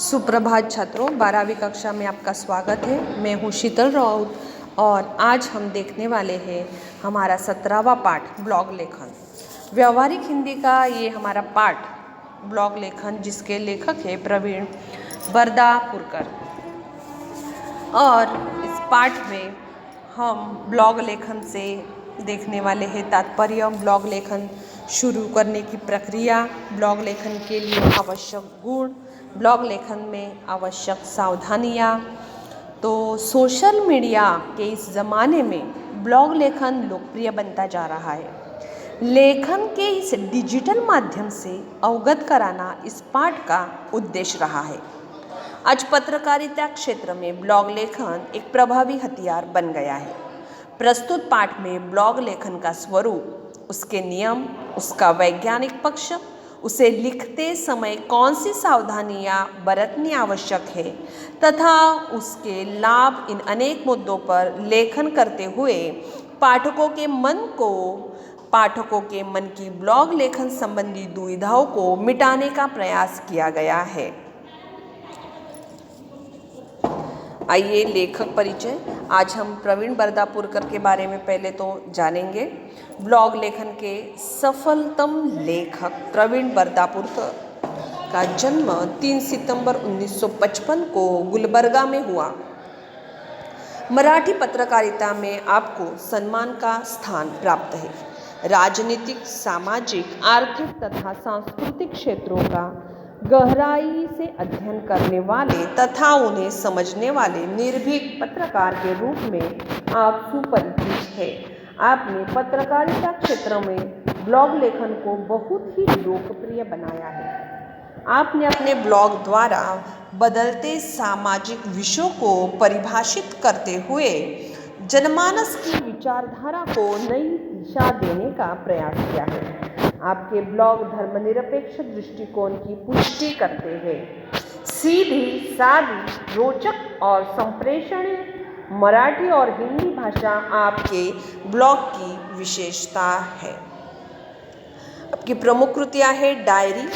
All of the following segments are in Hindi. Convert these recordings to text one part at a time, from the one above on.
सुप्रभात छात्रों, 12वीं कक्षा में आपका स्वागत है। मैं हूँ शीतल राउत और आज हम देखने वाले हैं हमारा 17वां पाठ ब्लॉग लेखन। व्यवहारिक हिंदी का ये हमारा पाठ ब्लॉग लेखन जिसके लेखक है प्रवीण बरदापुरकर। और इस पाठ में हम ब्लॉग लेखन से देखने वाले हैं तात्पर्य, ब्लॉग लेखन शुरू करने की प्रक्रिया, ब्लॉग लेखन के लिए आवश्यक गुण, ब्लॉग लेखन में आवश्यक सावधानियाँ। तो सोशल मीडिया के इस ज़माने में ब्लॉग लेखन लोकप्रिय बनता जा रहा है। लेखन के इस डिजिटल माध्यम से अवगत कराना इस पाठ का उद्देश्य रहा है। आज पत्रकारिता क्षेत्र में ब्लॉग लेखन एक प्रभावी हथियार बन गया है। प्रस्तुत पाठ में ब्लॉग लेखन का स्वरूप, उसके नियम, उसका वैज्ञानिक पक्ष, उसे लिखते समय कौन सी सावधानियां बरतनी आवश्यक है तथा उसके लाभ, इन अनेक मुद्दों पर लेखन करते हुए पाठकों के मन की ब्लॉग लेखन संबंधी दुविधाओं को मिटाने का प्रयास किया गया है। आइए लेखक परिचय। आज हम प्रवीण बरदापुरकर के बारे में पहले तो जानेंगे। ब्लॉग लेखन के सफलतम लेखक प्रवीण बरदापुरकर का जन्म 3 सितंबर 1955 को गुलबर्गा में हुआ। मराठी पत्रकारिता में आपको सम्मान का स्थान प्राप्त है। राजनीतिक, सामाजिक, आर्थिक तथा सांस्कृतिक क्षेत्रों का गहराई से अध्ययन करने वाले तथा उन्हें समझने वाले निर्भीक पत्रकार के रूप में आप सुपरिचित हैं। आपने पत्रकारिता क्षेत्र में ब्लॉग लेखन को बहुत ही लोकप्रिय बनाया है। आपने अपने ब्लॉग द्वारा बदलते सामाजिक विषयों को परिभाषित करते हुए जनमानस की विचारधारा को नई दिशा देने का प्रयास किया है। आपके ब्लॉग धर्मनिरपेक्ष दृष्टिकोण की पुष्टि करते हैं। सीधी, सादी, रोचक और संप्रेषणीय मराठी और हिंदी भाषा आपके ब्लॉग की विशेषता है। आपकी प्रमुख कृतियाँ हैं डायरी,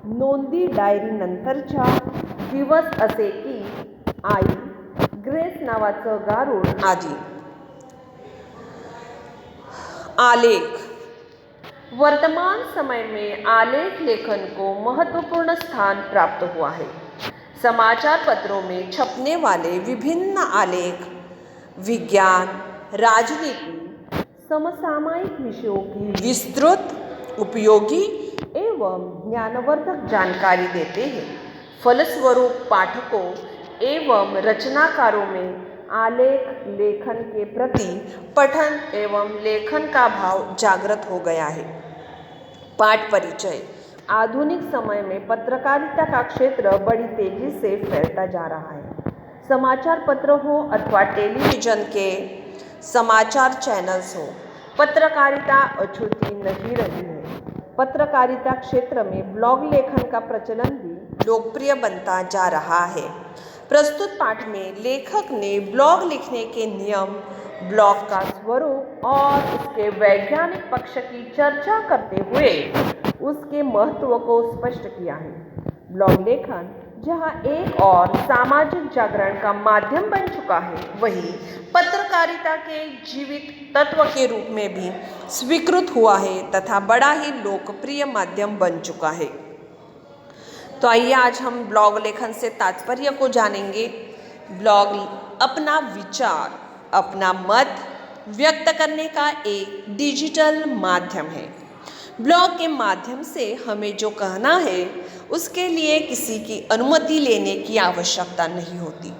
नोंदी डायरी नंतरच्या, दिवस असे की, आई, ग्रेस नावाचं गारुड आदि। आलेख। वर्तमान समय में आलेख लेखन को महत्वपूर्ण स्थान प्राप्त हुआ है। समाचार पत्रों में छपने वाले विभिन्न आलेख विज्ञान, राजनीति, समसामयिक विषयों की विस्तृत, उपयोगी एवं ज्ञानवर्धक जानकारी देते हैं। फलस्वरूप पाठकों एवं रचनाकारों में आलेख लेखन के प्रति पठन एवं लेखन का भाव जागृत हो गया है। पाठ परिचय। आधुनिक समय में पत्रकारिता का क्षेत्र बड़ी तेजी से फैलता जा रहा है। समाचार पत्र हो अथवा टेलीविजन के समाचार चैनल्स हो, पत्रकारिता अछूती नहीं रही है। पत्रकारिता क्षेत्र में ब्लॉग लेखन का प्रचलन भी लोकप्रिय बनता जा रहा है। प्रस्तुत पाठ में लेखक ने ब्लॉग लिखने के नियम, ब्लॉग का स्वरूप और उसके वैज्ञानिक पक्ष की चर्चा करते हुए उसके महत्व को स्पष्ट किया है। ब्लॉग लेखन जहां एक और सामाजिक जागरण का माध्यम बन चुका है, वहीं पत्रकारिता के जीवित तत्व के रूप में भी स्वीकृत हुआ है तथा बड़ा ही लोकप्रिय माध्यम बन चुका है। तो आइए आज हम ब्लॉग लेखन से तात्पर्य को जानेंगे। ब्लॉग अपना विचार, अपना मत व्यक्त करने का एक डिजिटल माध्यम है। ब्लॉग के माध्यम से हमें जो कहना है उसके लिए किसी की अनुमति लेने की आवश्यकता नहीं होती।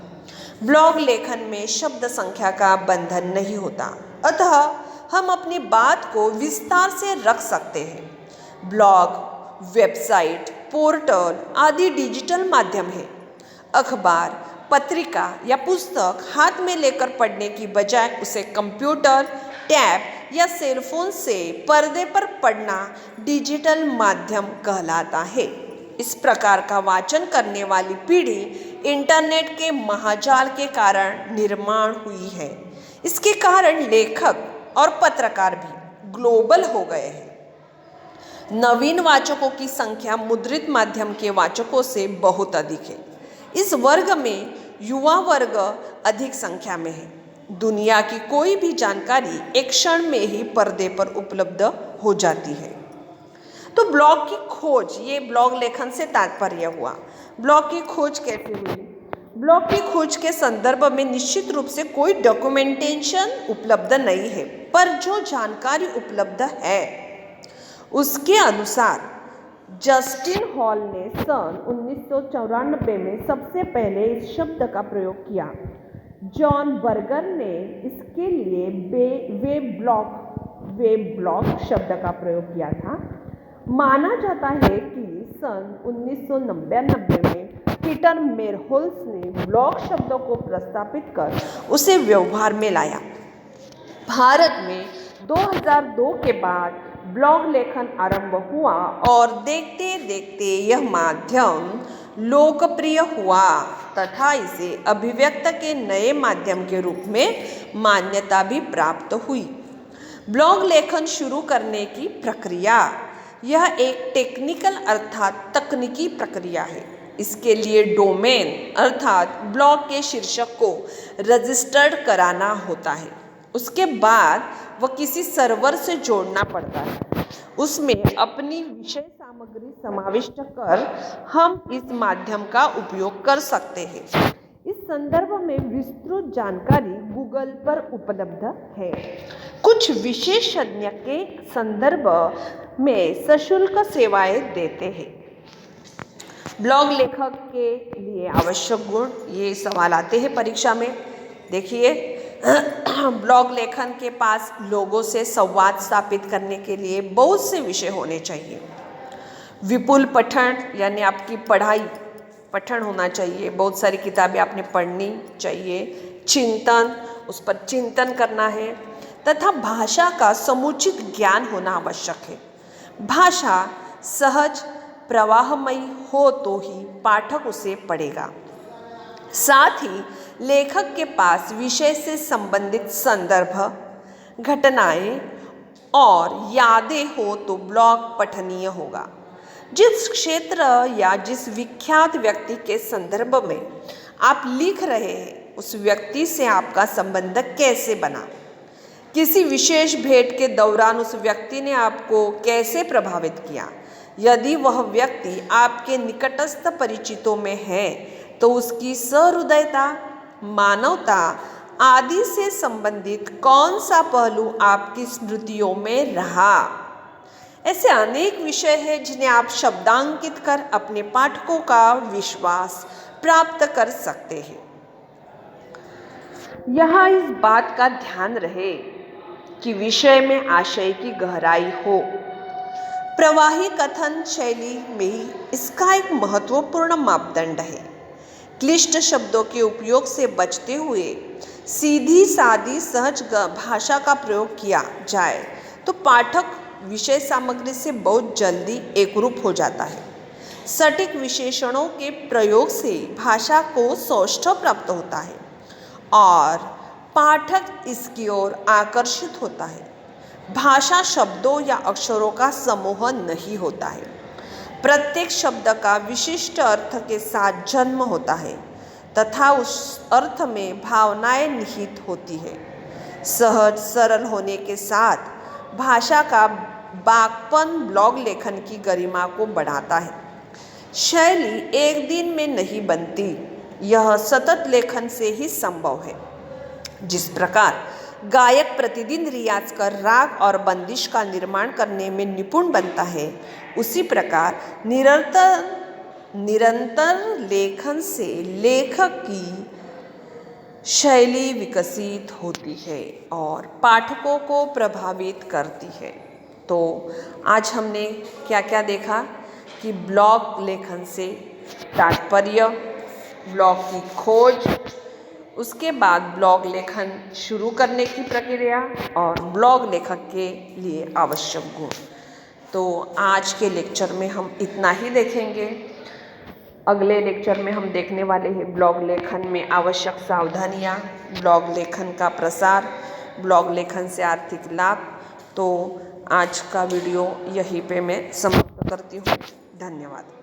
ब्लॉग लेखन में शब्द संख्या का बंधन नहीं होता, अतः हम अपनी बात को विस्तार से रख सकते हैं। ब्लॉग, वेबसाइट, पोर्टल आदि डिजिटल माध्यम है। अखबार, पत्रिका या पुस्तक हाथ में लेकर पढ़ने की बजाय उसे कंप्यूटर, टैब या सेलफोन से पर्दे पर पढ़ना डिजिटल माध्यम कहलाता है। इस प्रकार का वाचन करने वाली पीढ़ी इंटरनेट के महाजाल के कारण निर्माण हुई है। इसके कारण लेखक और पत्रकार भी ग्लोबल हो गए हैं। नवीन वाचकों की संख्या मुद्रित माध्यम के वाचकों से बहुत अधिक है। इस वर्ग में युवा वर्ग अधिक संख्या में है। दुनिया की कोई भी जानकारी एक क्षण में ही पर्दे पर उपलब्ध हो जाती है। तो ब्लॉग की खोज, ये ब्लॉग लेखन से तात्पर्य हुआ। ब्लॉग की खोज कैसे हुई? ब्लॉग की खोज के संदर्भ में निश्चित रूप से कोई डॉक्यूमेंटेशन उपलब्ध नहीं है, पर जो जानकारी उपलब्ध है उसके अनुसार जस्टिन हॉल ने सन 1994 में सबसे पहले इस शब्द का प्रयोग किया। जॉन बर्गर ने इसके लिए वेब ब्लॉग शब्द का प्रयोग किया था। माना जाता है कि सन 1999 में पीटर मेरहोल्स ने ब्लॉग शब्द को प्रस्तावित कर उसे व्यवहार में लाया। भारत में 2002 के बाद ब्लॉग लेखन आरंभ हुआ और देखते देखते यह माध्यम लोकप्रिय हुआ तथा इसे अभिव्यक्त के नए माध्यम के रूप में मान्यता भी प्राप्त हुई। ब्लॉग लेखन शुरू करने की प्रक्रिया, यह एक टेक्निकल अर्थात तकनीकी प्रक्रिया है। इसके लिए डोमेन अर्थात ब्लॉग के शीर्षक को रजिस्टर्ड कराना होता है। उसके बाद वह किसी सर्वर से जोड़ना पड़ता है। उसमें अपनी विषय सामग्री समाविष्ट कर हम इस माध्यम का उपयोग कर सकते हैं। इस संदर्भ में विस्तृत जानकारी गूगल पर उपलब्ध है। कुछ विशेषज्ञ के संदर्भ में सशुल्क सेवाएं देते हैं। ब्लॉग लेखक के लिए आवश्यक गुण, ये सवाल आते हैं परीक्षा में। देखिए, ब्लॉग लेखन के पास लोगों से संवाद स्थापित करने के लिए बहुत से विषय होने चाहिए। विपुल पठन, यानी आपकी पठन होना चाहिए। बहुत सारी किताबें आपने पढ़नी चाहिए। चिंतन, उस पर चिंतन करना है तथा भाषा का समुचित ज्ञान होना आवश्यक है। भाषा सहज प्रवाहमयी हो तो ही पाठक उसे पढ़ेगा। साथ ही लेखक के पास विषय से संबंधित संदर्भ, घटनाएं और यादें हो तो ब्लॉग पठनीय होगा। जिस क्षेत्र या जिस विख्यात व्यक्ति के संदर्भ में आप लिख रहे हैं, उस व्यक्ति से आपका संबंध कैसे बना? किसी विशेष भेंट के दौरान उस व्यक्ति ने आपको कैसे प्रभावित किया? यदि वह व्यक्ति आपके निकटस्थ परिचितों में है तो उसकी सहृदयता, मानवता आदि से संबंधित कौन सा पहलू आपकी स्मृतियों में रहा? ऐसे अनेक विषय हैं जिन्हें आप शब्दांकित कर अपने पाठकों का विश्वास प्राप्त कर सकते हैं। यहाँ इस बात का ध्यान रहे कि विषय में आशय की गहराई हो। प्रवाही कथन शैली में ही इसका एक महत्वपूर्ण मापदंड है। क्लिष्ट शब्दों के उपयोग से बचते हुए सीधी सादी सहज भाषा का प्रयोग किया जाए तो पाठक विषय सामग्री से बहुत जल्दी एकरूप हो जाता है। सटीक विशेषणों के प्रयोग से भाषा को सौष्ठव प्राप्त होता है और पाठक इसकी ओर आकर्षित होता है। भाषा शब्दों या अक्षरों का समूह नहीं होता है। प्रत्येक शब्द का विशिष्ट अर्थ के साथ जन्म होता है तथा उस अर्थ में भावनाएं निहित होती है। सहज सरल होने के साथ भाषा का बाकपन ब्लॉग लेखन की गरिमा को बढ़ाता है। शैली एक दिन में नहीं बनती, यह सतत लेखन से ही संभव है। जिस प्रकार गायक प्रतिदिन रियाज कर राग और बंदिश का निर्माण करने में निपुण बनता है, उसी प्रकार निरंतर लेखन से लेखक की शैली विकसित होती है और पाठकों को प्रभावित करती है। तो आज हमने क्या क्या देखा कि ब्लॉग लेखन से तात्पर्य, ब्लॉग की खोज, उसके बाद ब्लॉग लेखन शुरू करने की प्रक्रिया और ब्लॉग लेखक के लिए आवश्यक गुण। तो आज के लेक्चर में हम इतना ही देखेंगे। अगले लेक्चर में हम देखने वाले हैं ब्लॉग लेखन में आवश्यक सावधानियाँ, ब्लॉग लेखन का प्रसार, ब्लॉग लेखन से आर्थिक लाभ। तो आज का वीडियो यहीं पे मैं समाप्त करती हूँ। धन्यवाद।